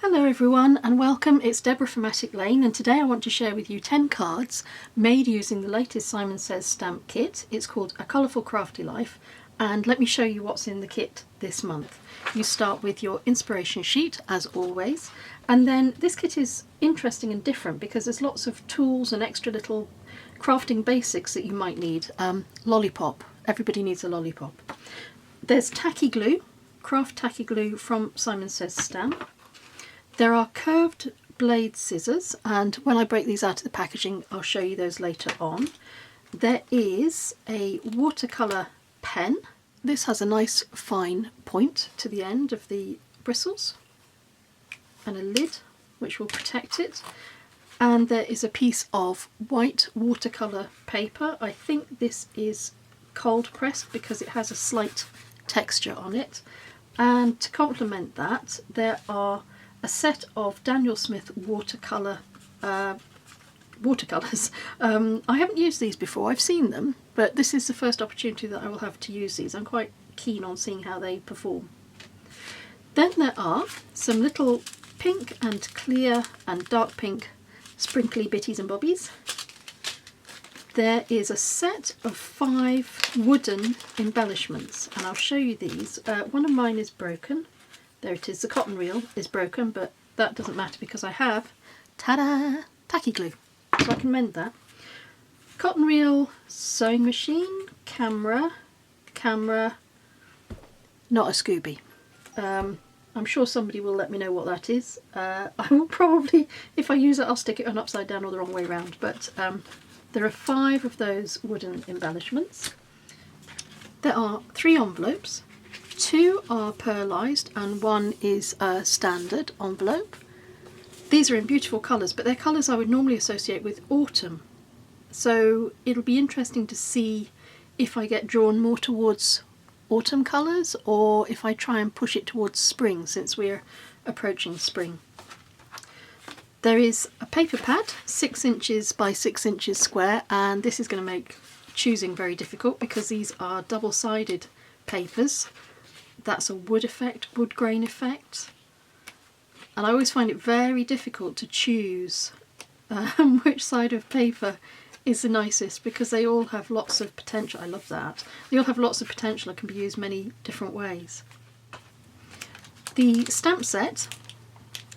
Hello everyone and welcome, it's Deborah from Attic Lane, and today I want to share with you 10 cards made using the latest Simon Says stamp kit. It's called A Colourful Crafty Life, and let me show you what's in the kit this month. You start with your inspiration sheet as always, and then this kit is interesting and different because there's lots of tools and extra little crafting basics that you might need. Lollipop, everybody needs a lollipop. There's tacky glue, craft tacky glue from Simon Says stamp. There are curved blade scissors, and when I break these out of the packaging I'll show you those later on. There is a watercolour pen. This has a nice fine point to the end of the bristles and a lid which will protect it, and there is a piece of white watercolour paper. I think this is cold pressed because it has a slight texture on it, and to complement that there are a set of Daniel Smith watercolours. I haven't used these before, I've seen them, but this is the first opportunity that I will have to use these. I'm quite keen on seeing how they perform. Then there are some little pink and clear and dark pink sprinkly bitties and bobbies. There is a set of 5 wooden embellishments, and I'll show you these. One of mine is broken. There it is, the cotton reel is broken, but that doesn't matter because I have, ta-da, tacky glue, so I can mend that. Cotton reel, sewing machine, camera, not a Scooby. I'm sure somebody will let me know what that is. I will probably, if I use it, I'll stick it on upside down or the wrong way round, but there are 5 of those wooden embellishments. There are 3 envelopes. 2 are pearlised and 1 is a standard envelope. These are in beautiful colours, but they're colours I would normally associate with autumn. So it'll be interesting to see if I get drawn more towards autumn colours or if I try and push it towards spring, since we're approaching spring. There is a paper pad, 6 inches by 6 inches square, and this is going to make choosing very difficult because these are double-sided papers. That's a wood effect, wood grain effect, and I always find it very difficult to choose which side of paper is the nicest because they all have lots of potential. I love that. They all have lots of potential and can be used many different ways. The stamp set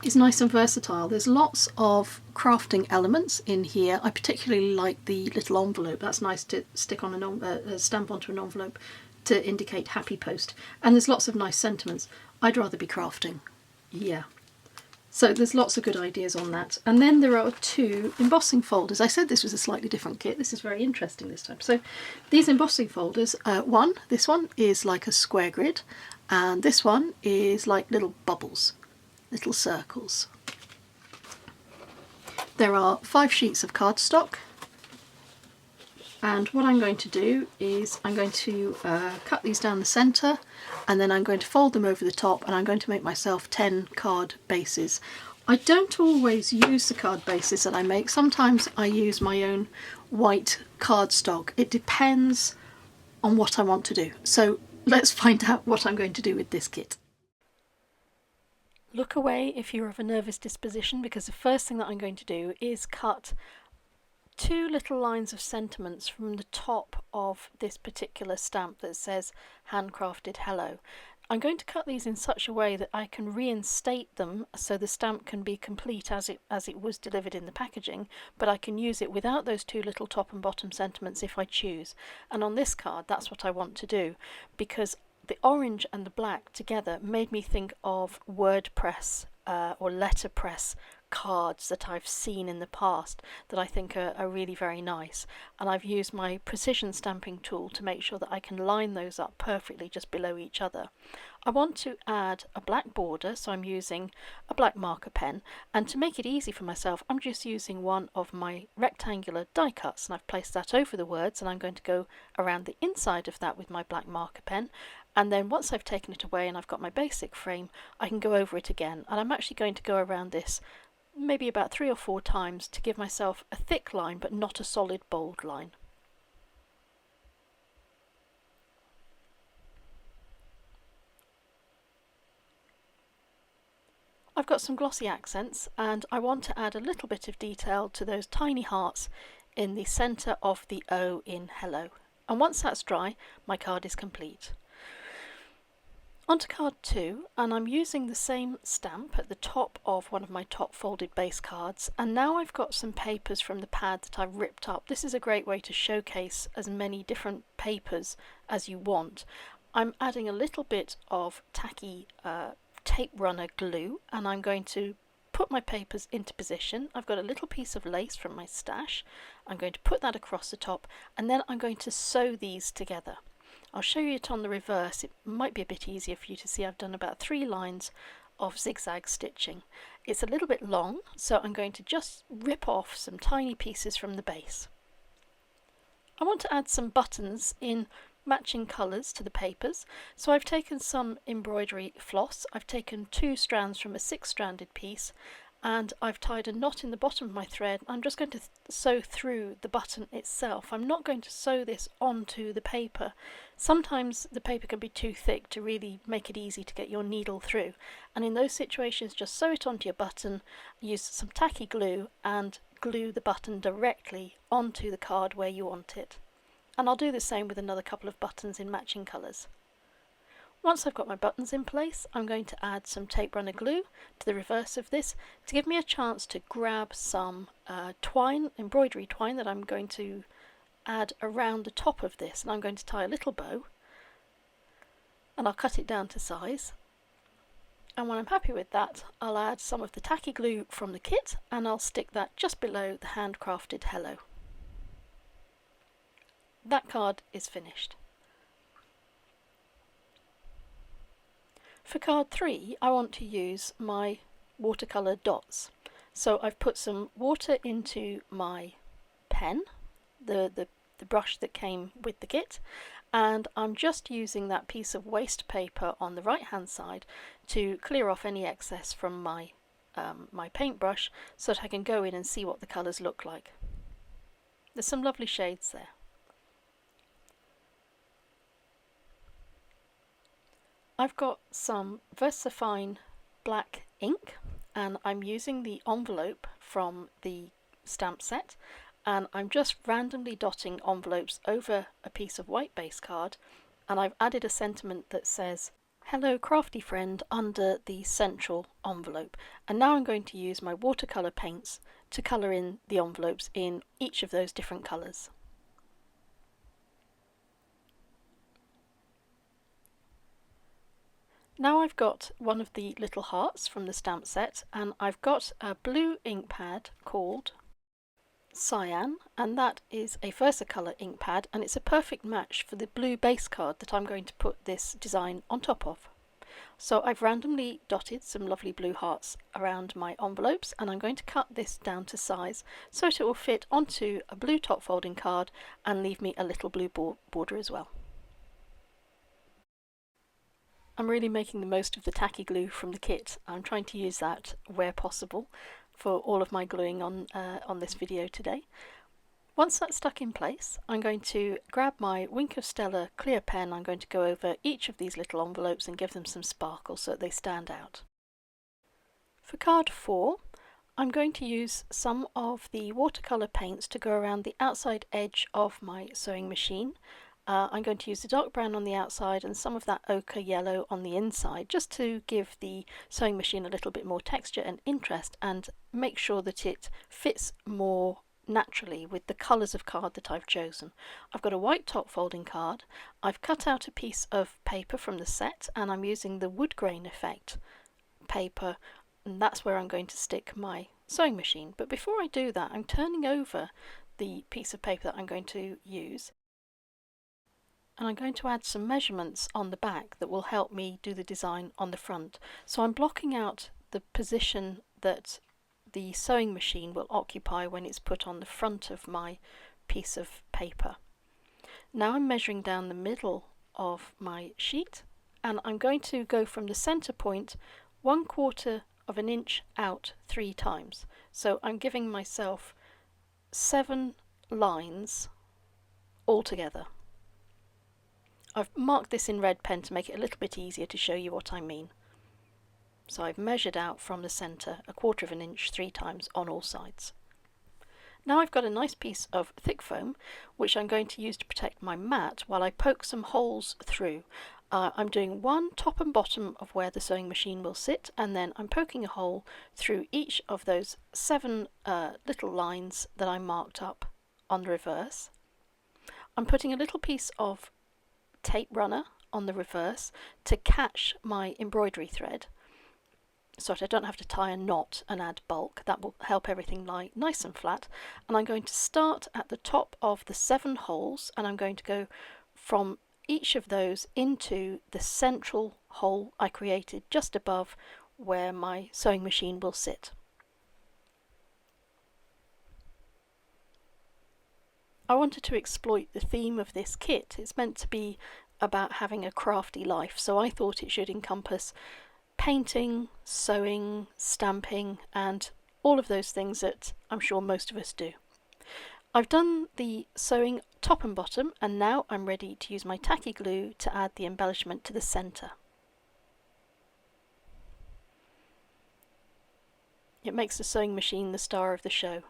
is nice and versatile. There's lots of crafting elements in here. I particularly like the little envelope. That's nice to stick on a stamp onto an envelope to indicate happy post, and there's lots of nice sentiments. I'd rather be crafting, yeah. So there's lots of good ideas on that. And then there are 2 embossing folders. I said this was a slightly different kit. This is very interesting this time. So these embossing folders, this one is like a square grid, and this one is like little bubbles, little circles. There are 5 sheets of cardstock. And what I'm going to do is I'm going to cut these down the centre, and then I'm going to fold them over the top, and I'm going to make myself 10 card bases. I don't always use the card bases that I make. Sometimes I use my own white cardstock. It depends on what I want to do. So let's find out what I'm going to do with this kit. Look away if you're of a nervous disposition, because the first thing that I'm going to do is cut 2 little lines of sentiments from the top of this particular stamp that says Handcrafted Hello. I'm going to cut these in such a way that I can reinstate them so the stamp can be complete as it was delivered in the packaging, but I can use it without those 2 little top and bottom sentiments if I choose. And on this card that's what I want to do, because the orange and the black together made me think of WordPress or letterpress cards that I've seen in the past that I think are really very nice, and I've used my precision stamping tool to make sure that I can line those up perfectly just below each other. I want to add a black border, so I'm using a black marker pen, and to make it easy for myself I'm just using one of my rectangular die cuts, and I've placed that over the words, and I'm going to go around the inside of that with my black marker pen, and then once I've taken it away and I've got my basic frame I can go over it again, and I'm actually going to go around this maybe about 3 or 4 times to give myself a thick line but not a solid bold line. I've got some glossy accents and I want to add a little bit of detail to those tiny hearts in the centre of the O in hello. And once that's dry, my card is complete. Onto card 2, and I'm using the same stamp at the top of one of my top folded base cards, and now I've got some papers from the pad that I've ripped up. This is a great way to showcase as many different papers as you want. I'm adding a little bit of tacky tape runner glue, and I'm going to put my papers into position. I've got a little piece of lace from my stash. I'm going to put that across the top, and then I'm going to sew these together. I'll show you it on the reverse. It might be a bit easier for you to see. I've done about 3 lines of zigzag stitching. It's a little bit long, so I'm going to just rip off some tiny pieces from the base. I want to add some buttons in matching colours to the papers, so I've taken some embroidery floss. I've taken 2 strands from a 6-stranded piece, and I've tied a knot in the bottom of my thread. I'm just going to sew through the button itself. I'm not going to sew this onto the paper. Sometimes the paper can be too thick to really make it easy to get your needle through, and in those situations just sew it onto your button, use some tacky glue and glue the button directly onto the card where you want it. And I'll do the same with another couple of buttons in matching colours. Once I've got my buttons in place, I'm going to add some tape runner glue to the reverse of this to give me a chance to grab some twine, embroidery twine, that I'm going to add around the top of this, and I'm going to tie a little bow, and I'll cut it down to size. And when I'm happy with that, I'll add some of the tacky glue from the kit, and I'll stick that just below the handcrafted hello. That card is finished. For card 3, I want to use my watercolour dots. So I've put some water into my pen, the brush that came with the kit, and I'm just using that piece of waste paper on the right hand side to clear off any excess from my my paintbrush, so that I can go in and see what the colours look like. There's some lovely shades there. I've got some VersaFine black ink, and I'm using the envelope from the stamp set, and I'm just randomly dotting envelopes over a piece of white base card, and I've added a sentiment that says "Hello crafty friend" under the central envelope. And now I'm going to use my watercolour paints to colour in the envelopes in each of those different colours. Now I've got one of the little hearts from the stamp set, and I've got a blue ink pad called Cyan, and that is a Versacolor ink pad, and it's a perfect match for the blue base card that I'm going to put this design on top of. So I've randomly dotted some lovely blue hearts around my envelopes, and I'm going to cut this down to size so that it will fit onto a blue top folding card and leave me a little blue border as well. I'm really making the most of the tacky glue from the kit. I'm trying to use that where possible for all of my gluing on this video today. Once that's stuck in place, I'm going to grab my Wink of Stella clear pen. I'm going to go over each of these little envelopes and give them some sparkle so that they stand out. For card 4, I'm going to use some of the watercolour paints to go around the outside edge of my sewing machine. I'm going to use the dark brown on the outside and some of that ochre yellow on the inside, just to give the sewing machine a little bit more texture and interest, and make sure that it fits more naturally with the colours of card that I've chosen. I've got a white top folding card. I've cut out a piece of paper from the set, and I'm using the wood grain effect paper, and that's where I'm going to stick my sewing machine. But before I do that, I'm turning over the piece of paper that I'm going to use, and I'm going to add some measurements on the back that will help me do the design on the front. So I'm blocking out the position that the sewing machine will occupy when it's put on the front of my piece of paper. Now I'm measuring down the middle of my sheet, and I'm going to go from the center point 1/4 of an inch out 3 times. So I'm giving myself 7 lines altogether. I've marked this in red pen to make it a little bit easier to show you what I mean. So I've measured out from the centre 1/4 of an inch 3 times on all sides. Now I've got a nice piece of thick foam which I'm going to use to protect my mat while I poke some holes through. I'm doing one top and bottom of where the sewing machine will sit, and then I'm poking a hole through each of those 7 little lines that I marked up on the reverse. I'm putting a little piece of tape runner on the reverse to catch my embroidery thread, so that I don't have to tie a knot and add bulk. That will help everything lie nice and flat. And I'm going to start at the top of the 7 holes, and I'm going to go from each of those into the central hole I created just above where my sewing machine will sit. I wanted to exploit the theme of this kit. It's meant to be about having a crafty life, so I thought it should encompass painting, sewing, stamping, and all of those things that I'm sure most of us do. I've done the sewing top and bottom, and now I'm ready to use my tacky glue to add the embellishment to the centre. It makes the sewing machine the star of the show.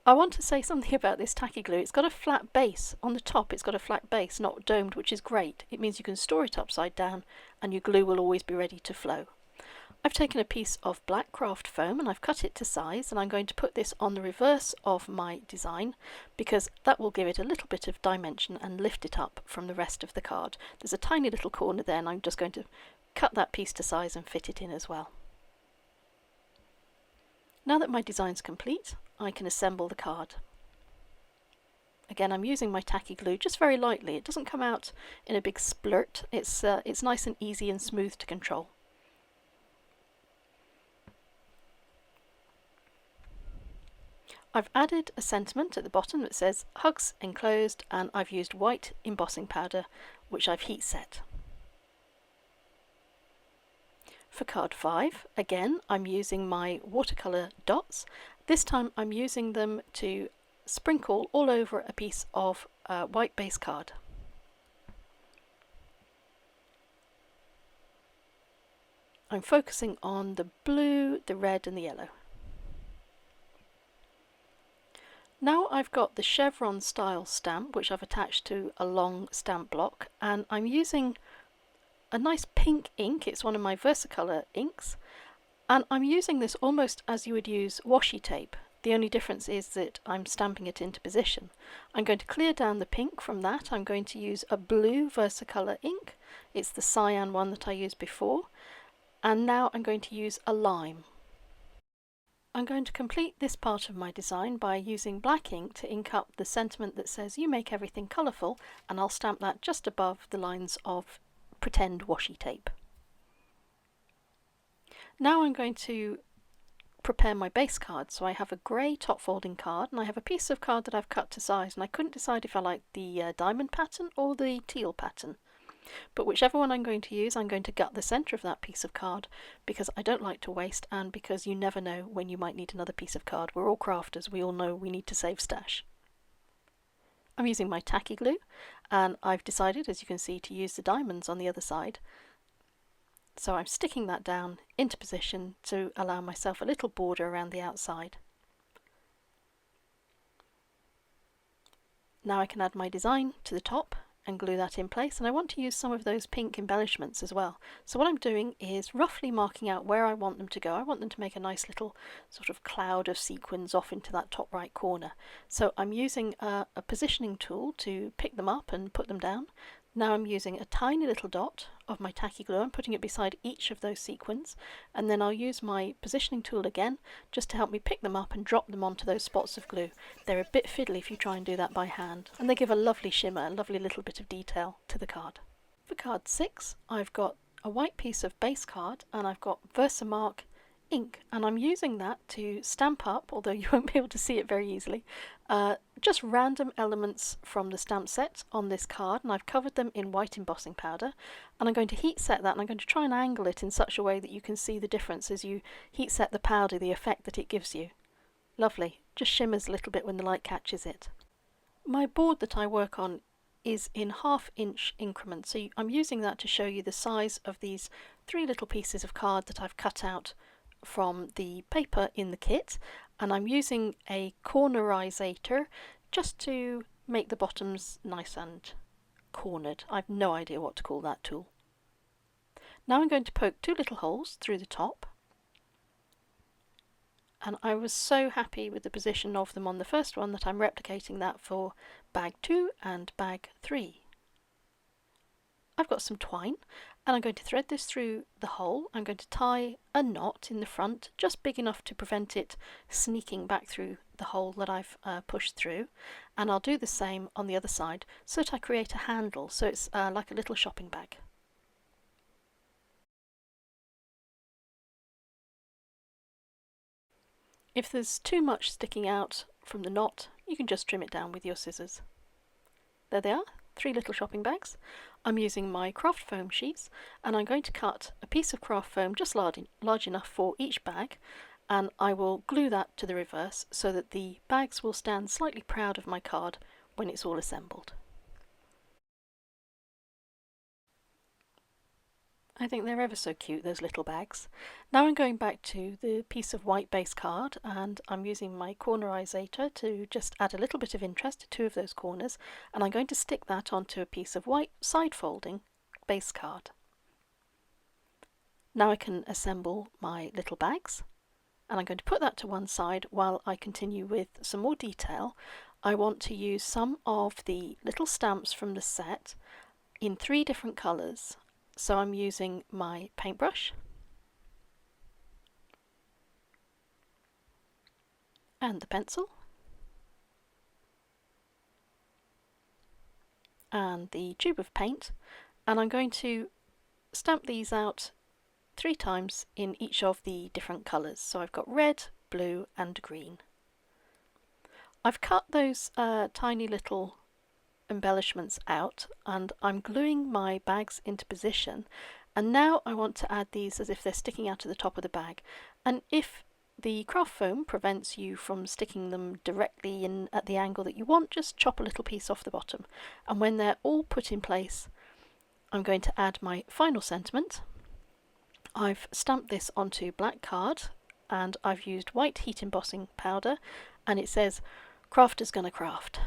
I want to say something about this tacky glue. It's got a flat base. On the top it's got a flat base, not domed, which is great. It means you can store it upside down and your glue will always be ready to flow. I've taken a piece of black craft foam and I've cut it to size, and I'm going to put this on the reverse of my design because that will give it a little bit of dimension and lift it up from the rest of the card. There's a tiny little corner there, and I'm just going to cut that piece to size and fit it in as well. Now that my design's complete, I can assemble the card. Again, I'm using my tacky glue just very lightly. It doesn't come out in a big splurt. It's nice and easy and smooth to control. I've added a sentiment at the bottom that says "Hugs enclosed," and I've used white embossing powder which I've heat set. For card 5, again I'm using my watercolour dots. This time I'm using them to sprinkle all over a piece of white base card. I'm focusing on the blue, the red and the yellow. Now I've got the chevron style stamp which I've attached to a long stamp block, and I'm using a nice pink ink. It's one of my Watercolored inks, and I'm using this almost as you would use washi tape. The only difference is that I'm stamping it into position. I'm going to clear down the pink from that. I'm going to use a blue Watercolored ink. It's the cyan one that I used before, and now I'm going to use a lime. I'm going to complete this part of my design by using black ink to ink up the sentiment that says "You make everything colourful," and I'll stamp that just above the lines of pretend washi tape. Now I'm going to prepare my base card. So I have a grey top folding card, and I have a piece of card that I've cut to size, and I couldn't decide if I liked the diamond pattern or the teal pattern. But whichever one I'm going to use, I'm going to gut the centre of that piece of card because I don't like to waste, and because you never know when you might need another piece of card. We're all crafters, we all know we need to save stash. I'm using my tacky glue, and I've decided, as you can see, to use the diamonds on the other side. So I'm sticking that down into position to allow myself a little border around the outside. Now I can add my design to the top and glue that in place, and I want to use some of those pink embellishments as well. So what I'm doing is roughly marking out where I want them to go. I want them to make a nice little sort of cloud of sequins off into that top right corner. So I'm using a positioning tool to pick them up and put them down. Now I'm using a tiny little dot of my tacky glue. I'm putting it beside each of those sequins, and then I'll use my positioning tool again just to help me pick them up and drop them onto those spots of glue. They're a bit fiddly if you try and do that by hand, and they give a lovely shimmer, a lovely little bit of detail to the card. For card 6, I've got a white piece of base card, and I've got Versamark ink, and I'm using that to stamp up, although you won't be able to see it very easily, just random elements from the stamp set on this card, and I've covered them in white embossing powder, and I'm going to heat set that, and I'm going to try and angle it in such a way that you can see the difference as you heat set the powder, the effect that it gives you. Lovely, just shimmers a little bit when the light catches it. My board that I work on is in 1/2 inch increments, so I'm using that to show you the size of these 3 little pieces of card that I've cut out from the paper in the kit, and I'm using a cornerizator just to make the bottoms nice and cornered. I've no idea what to call that tool. Now I'm going to poke 2 little holes through the top, and I was so happy with the position of them on the first one that I'm replicating that for bag 2 and bag 3. I've got some twine and I'm going to thread this through the hole. I'm going to tie a knot in the front, just big enough to prevent it sneaking back through the hole that I've pushed through, and I'll do the same on the other side so that I create a handle, so it's like a little shopping bag. If there's too much sticking out from the knot, you can just trim it down with your scissors. There they are, 3 little shopping bags. I'm using my craft foam sheets, and I'm going to cut a piece of craft foam just large enough for each bag, and I will glue that to the reverse so that the bags will stand slightly proud of my card when it's all assembled. I think they're ever so cute, those little bags. Now I'm going back to the piece of white base card, and I'm using my cornerizator to just add a little bit of interest to 2 of those corners, and I'm going to stick that onto a piece of white side folding base card. Now I can assemble my little bags, and I'm going to put that to one side while I continue with some more detail. I want to use some of the little stamps from the set in 3 different colours. So I'm using my paintbrush and the pencil and the tube of paint, and I'm going to stamp these out 3 times in each of the different colours. So I've got red, blue and green. I've cut those tiny little embellishments out, and I'm gluing my bags into position, and now I want to add these as if they're sticking out at the top of the bag, and if the craft foam prevents you from sticking them directly in at the angle that you want, just chop a little piece off the bottom, and when they're all put in place I'm going to add my final sentiment. I've stamped this onto black card and I've used white heat embossing powder, and it says "Crafter's gonna craft."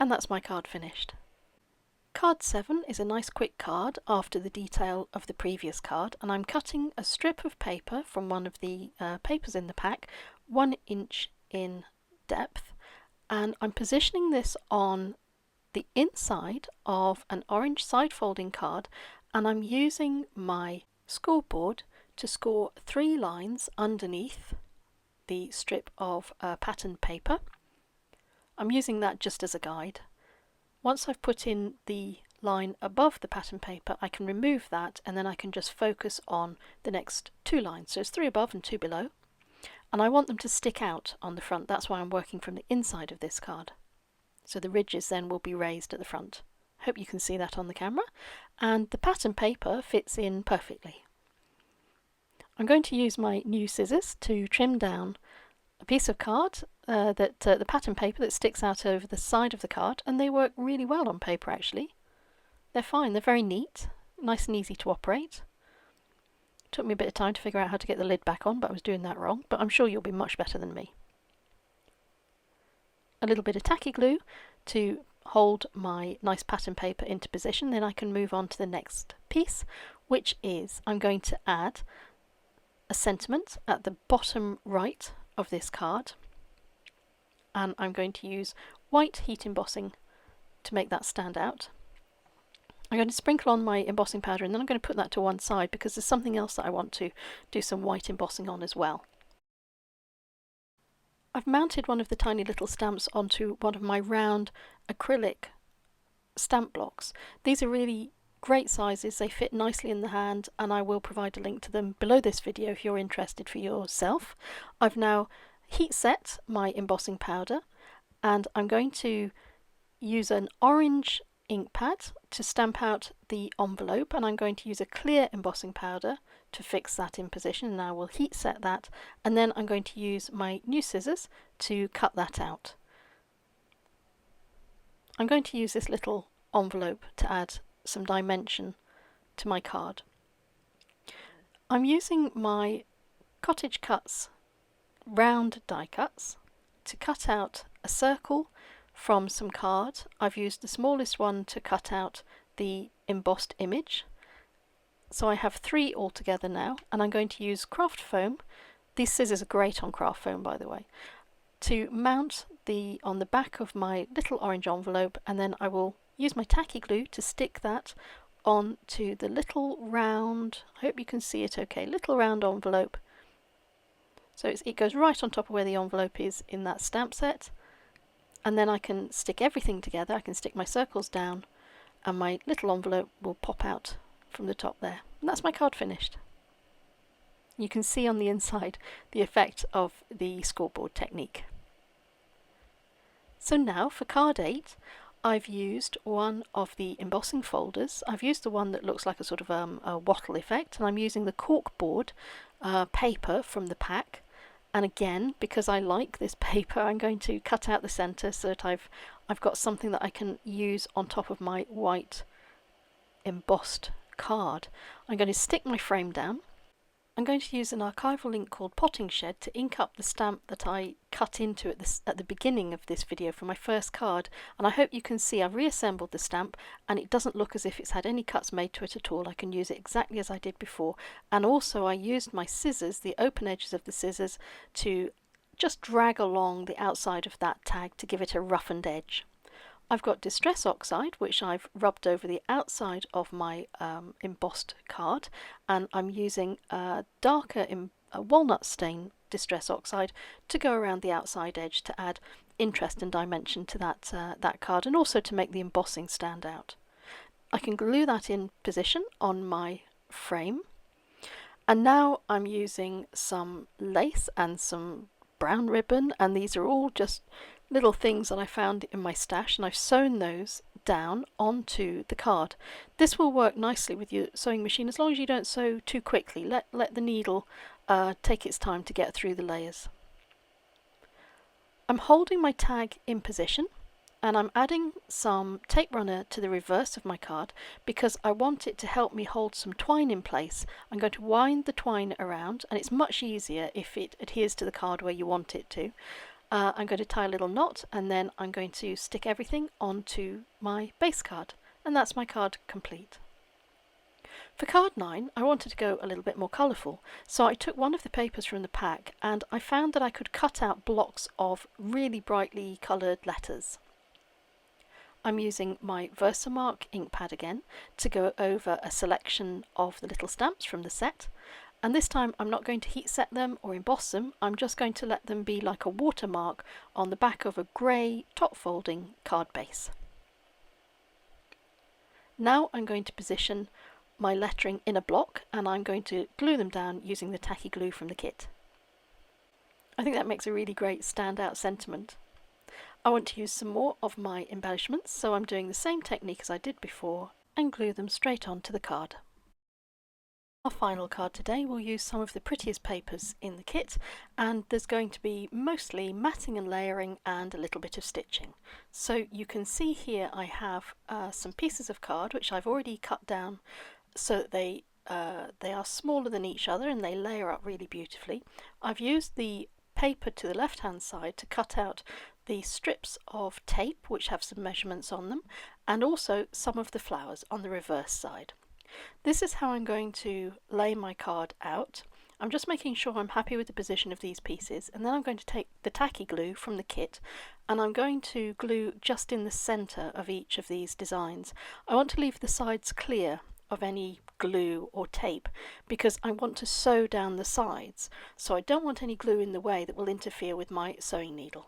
And that's my card finished. Card 7 is a nice quick card after the detail of the previous card, and I'm cutting a strip of paper from one of the papers in the pack, 1 inch in depth, and I'm positioning this on the inside of an orange side folding card, and I'm using my scoreboard to score 3 lines underneath the strip of patterned paper. I'm using that just as a guide. Once I've put in the line above the pattern paper, I can remove that, and then I can just focus on the next 2 lines. So it's 3 above and 2 below. And I want them to stick out on the front. That's why I'm working from the inside of this card. So the ridges then will be raised at the front. Hope you can see that on the camera. And the pattern paper fits in perfectly. I'm going to use my new scissors to trim down a piece of card the pattern paper that sticks out over the side of the card, and they work really well on paper actually. They're fine, they're very neat, nice and easy to operate. Took me a bit of time to figure out how to get the lid back on, but I was doing that wrong, but I'm sure you'll be much better than me. A little bit of tacky glue to hold my nice pattern paper into position, then I can move on to the next piece, which is I'm going to add a sentiment at the bottom right of this card, and I'm going to use white heat embossing to make that stand out. I'm going to sprinkle on my embossing powder, and then I'm going to put that to one side because there's something else that I want to do some white embossing on as well. I've mounted one of the tiny little stamps onto one of my round acrylic stamp blocks. These are really great sizes, they fit nicely in the hand, and I will provide a link to them below this video if you're interested for yourself. I've now heat set my embossing powder, and I'm going to use an orange ink pad to stamp out the envelope, and I'm going to use a clear embossing powder to fix that in position, and I will heat set that, and then I'm going to use my new scissors to cut that out. I'm going to use this little envelope to add some dimension to my card. I'm using my Cottage Cuts round die cuts to cut out a circle from some card. I've used the smallest one to cut out the embossed image. So I have 3 altogether now, and I'm going to use craft foam. These scissors are great on craft foam, by the way, to mount on the back of my little orange envelope, and then I will use my tacky glue to stick that onto the little round, I hope you can see it okay, little round envelope. So it goes right on top of where the envelope is in that stamp set, and then I can stick everything together. I can stick my circles down and my little envelope will pop out from the top there. And that's my card finished. You can see on the inside the effect of the scoreboard technique. So now for card 8, I've used one of the embossing folders. I've used the one that looks like a sort of a wattle effect, and I'm using the corkboard paper from the pack. And again, because I like this paper, I'm going to cut out the centre so that I've got something that I can use on top of my white embossed card. I'm going to stick my frame down. I'm going to use an archival ink called Potting Shed to ink up the stamp that I cut into at the beginning of this video for my first card, and I hope you can see I've reassembled the stamp and it doesn't look as if it's had any cuts made to it at all. I can use it exactly as I did before, and also I used my scissors, the open edges of the scissors, to just drag along the outside of that tag to give it a roughened edge. I've got Distress Oxide, which I've rubbed over the outside of my embossed card, and I'm using a darker walnut stain Distress Oxide to go around the outside edge to add interest and dimension to that card, and also to make the embossing stand out. I can glue that in position on my frame, and now I'm using some lace and some brown ribbon, and these are all just little things that I found in my stash, and I've sewn those down onto the card. This will work nicely with your sewing machine as long as you don't sew too quickly. Let the needle take its time to get through the layers. I'm holding my tag in position, and I'm adding some tape runner to the reverse of my card because I want it to help me hold some twine in place. I'm going to wind the twine around, and it's much easier if it adheres to the card where you want it to. I'm going to tie a little knot, and then I'm going to stick everything onto my base card, and that's my card complete. For card 9, I wanted to go a little bit more colourful, so I took one of the papers from the pack and I found that I could cut out blocks of really brightly coloured letters. I'm using my Versamark ink pad again to go over a selection of the little stamps from the set. And this time I'm not going to heat set them or emboss them, I'm just going to let them be like a watermark on the back of a grey top folding card base. Now I'm going to position my lettering in a block, and I'm going to glue them down using the tacky glue from the kit. I think that makes a really great standout sentiment. I want to use some more of my embellishments, so I'm doing the same technique as I did before and glue them straight onto the card. Our final card today will use some of the prettiest papers in the kit, and there's going to be mostly matting and layering and a little bit of stitching. So you can see here I have some pieces of card which I've already cut down so that they are smaller than each other and they layer up really beautifully. I've used the paper to the left hand side to cut out the strips of tape which have some measurements on them, and also some of the flowers on the reverse side. This is how I'm going to lay my card out. I'm just making sure I'm happy with the position of these pieces, and then I'm going to take the tacky glue from the kit and I'm going to glue just in the centre of each of these designs. I want to leave the sides clear of any glue or tape because I want to sew down the sides, so I don't want any glue in the way that will interfere with my sewing needle.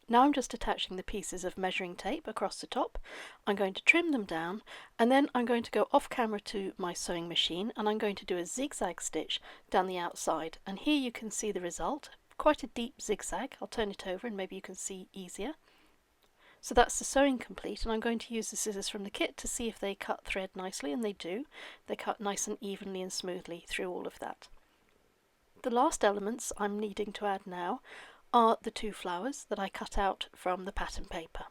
Now I'm just attaching the pieces of measuring tape across the top. I'm going to trim them down, and then I'm going to go off camera to my sewing machine and I'm going to do a zigzag stitch down the outside, and here you can see the result. Quite a deep zigzag. I'll turn it over and maybe you can see easier. So that's the sewing complete, and I'm going to use the scissors from the kit to see if they cut thread nicely, and they do. They cut nice and evenly and smoothly through all of that. The last elements I'm needing to add now are the 2 flowers that I cut out from the pattern paper.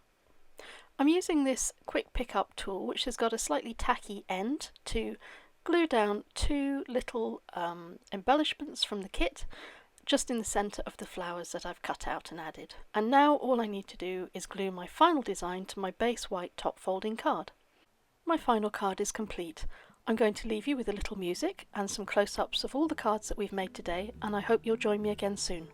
I'm using this quick pickup tool, which has got a slightly tacky end, to glue down 2 little embellishments from the kit just in the centre of the flowers that I've cut out and added. And now all I need to do is glue my final design to my base white top folding card. My final card is complete. I'm going to leave you with a little music and some close-ups of all the cards that we've made today, and I hope you'll join me again soon.